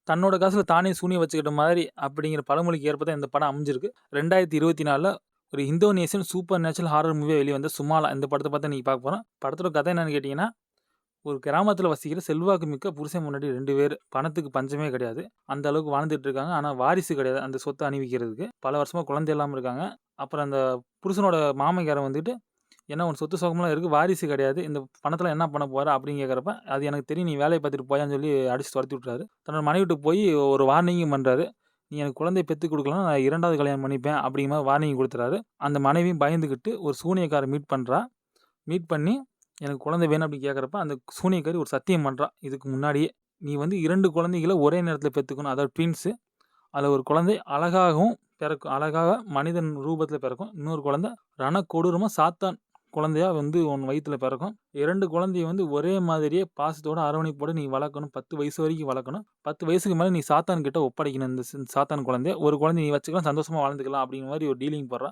தன்னோட காசுல தானே சூனியம் வச்சுக்கிட்ட மாதிரி அப்படிங்கிற பழமொழிக்கு ஏற்ப தான் இந்த படம் அமைஞ்சிருக்கு. 2024ல ஒரு இந்தோனேசியன் சூப்பர் நேச்சுரல் ஹாரர் மூவியா வெளிவந்த சுமாலா இந்த படத்த பத்தி இன்னைக்கு பார்க்க போறோம். படத்தோட கதை என்னன்னு கேட்டீங்கன்னா, ஒரு கிராமத்துல வசிக்கிற செல்வாக்கு மிக்க புருஷன், பொண்டாட்டி 2 பேரு. பணத்துக்கு பஞ்சமே கிடையாது. அந்த அளவுக்கு வாழ்ந்துட்டு இருக்காங்க. ஆனா வாரிசு கிடையாது அந்த சொத்த அணிவிக்கிறதுக்கு. பல வருஷமா குழந்தை இல்லாம இருக்காங்க. அப்புறம் அந்த புருஷனோட மாமன்காரன் வந்துட்டு, "என்ன உன் சொத்து சுகம்லாம் இருக்கு. வாரிசு கிடையாது. இந்த பணத்துல என்ன பண்ண போற?" அப்படின்னு கேட்கிறப்ப, "அது எனக்கு தெரியும். நீ வேலைய பார்த்துட்டு போயான்னு" சொல்லி அடிச்சு துரத்தி விட்டுறாரு. தன்னோட மனைவி வீட்டுக்கு போய் ஒரு வார்னிங்கும் பண்றாரு. "நீ எனக்கு குழந்தைய பெத்துக் குடுக்கலன்னா, நான் 2வது கல்யாணம் பண்ணிப்பேன்." அப்படிங்கிற மாரி வார்னிங் குடுத்துறாரு. அந்த மனைவியும் பயந்துகிட்டு ஒரு சூனியக்கார மீட் பண்றா. மீட் பண்ணி, "எனக்கு குழந்தை வேணும்." அப்படின்னு கேட்கிறப்ப, அந்த சூனியக்காரி ஒரு சத்தியம் பண்றா. இதுக்கு முன்னாடியே, "நீ வந்து 2 குழந்தைகள ஒரே நேரத்துல பெத்துக்கணும். அதாவது ட்வின்ஸு. அதுல ஒரு குழந்தை அழகாகவும் பிறக்கும். அழகாக மனிதன் ரூபத்துல பிறக்கும். இன்னொரு குழந்தை ரணக்கொடூரமா சாத்தான் குழந்தையா வந்து உன் வயித்துல பிறக்கும். 2 குழந்தைய வந்து ஒரே மாதிரியே பாசத்தோட, அரவணைப்போட நீ வளர்க்கணும். 10 வயசு வரைக்கும் வளர்க்கணும். 10 வயசுக்கு மேல நீ சாத்தான் கிட்ட ஒப்படைக்கணும். இந்த சாத்தான் குழந்தைய. ஒரு குழந்தைய நீ வச்சுக்கலாம். சந்தோஷமா வாழ்ந்துக்கலாம்." அப்படிங்கிற மாரி ஒரு டீலிங் போடுறா.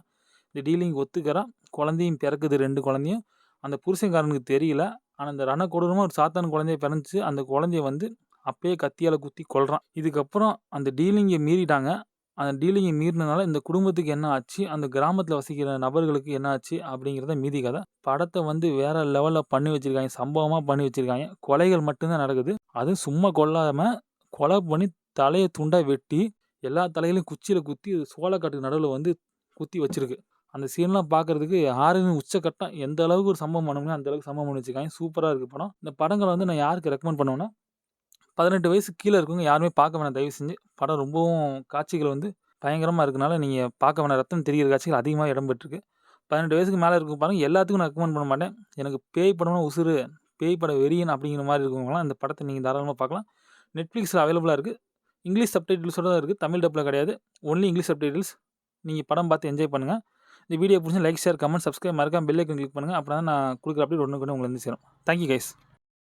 இந்த டீலிங் ஒத்துக்கிறா. குழந்தையும் பிறக்குது 2 குழந்தையும். அந்த புருஷன்காரனுக்கு தெரியல. ஆனா, இந்த ரணக்கொடூரமா ஒரு சாத்தான் குழந்தைய பிறந்துச்சு. அந்த குழந்தைய வந்து அப்பயே கத்தியால குத்தி கொல்றான். இதுக்கப்புறம் அந்த டீலிங்க மீறிட்டாங்க. அந்த டீலிங்க மீறினனால இந்த குடும்பத்துக்கு என்ன ஆச்சு? அந்த கிராமத்தில வசிக்கிற நபர்களுக்கு என்ன ஆச்சு? அப்படிங்கிறது தான் மீதி கதை. படத்த வந்து வேற லெவல்ல பண்ணி வச்சிருக்காய்ங்க. சம்பவமா பண்ணி வச்சிருக்காய்ங்க. கொலைகள் மட்டும் தான் நடக்குது. அதுவும் சும்மா கொல்லாம, கொலை பண்ணி தலைய துண்டா வெட்டி, எல்லா தலைகளையும் குச்சியில குத்தி சோளக்காட்டுக்கு நடுவுல வந்து குத்தி வச்சிருக்கு. அந்த சீன்லாம் பார்க்கறதுக்கு ஹாரரின் உச்சக்கட்டம். எந்த அளவுக்கு ஒரு சம்பவம் பண்ண முடியுமோ, அந்த அளவுக்கு சம்பவம் பண்ணி வச்சிருக்காய்ங்க. சூப்பரா இருக்கு படம். இந்த படங்கள வந்து நான் யாருக்கு ரெக்கமெண்ட் பண்ணுவேன்னா, 18 வயசுக்கு கீழ இருக்கவங்க யாருமே பார்க்க வேணாம் தயவு செஞ்சு. படம் ரொம்பவும் காட்சிகள் வந்து பயங்கரமா இருக்கனால நீங்க பார்க்க வேணாம். ரத்தம் தெரியிற காட்சிகள் அதிகமா இடம் பெற்றிருக்கு. 18 வயசுக்கு மேல இருக்கவங்க பாருங்க. எல்லாத்துக்கும் நான் ரெக்கமெண்ட் பண்ண மாட்டேன். எனக்கு பேய் படம்னா உசுரு, பேய் பட வெறியன் அப்படிங்கிற மாரி இருக்கவங்கலாம் இந்த படத்த நீங்க தாராளமா பார்க்கலாம். Netflixல அவைலபிளா இருக்கு. இங்கிலீஷ் சப்டைட்டில்ஸோட தான் இருக்கு. தமிழ் டப்ல கிடையாது. Only English subtitles. நீங்க படம் பார்த்து என்ஜாய் பண்ணுங்க. இந்த வீடியோ புடிச்சா லைக், ஷேர், கமெண்ட், சப்ஸ்கிரைப் மறக்காம பெல் ஐகான் கிளிக் பண்ணுங்க. அப்பதான் நான் குடுக்குற அப்டேட் உடனுக்குடனே உங்கள வந்து சேரும். Thank you guys.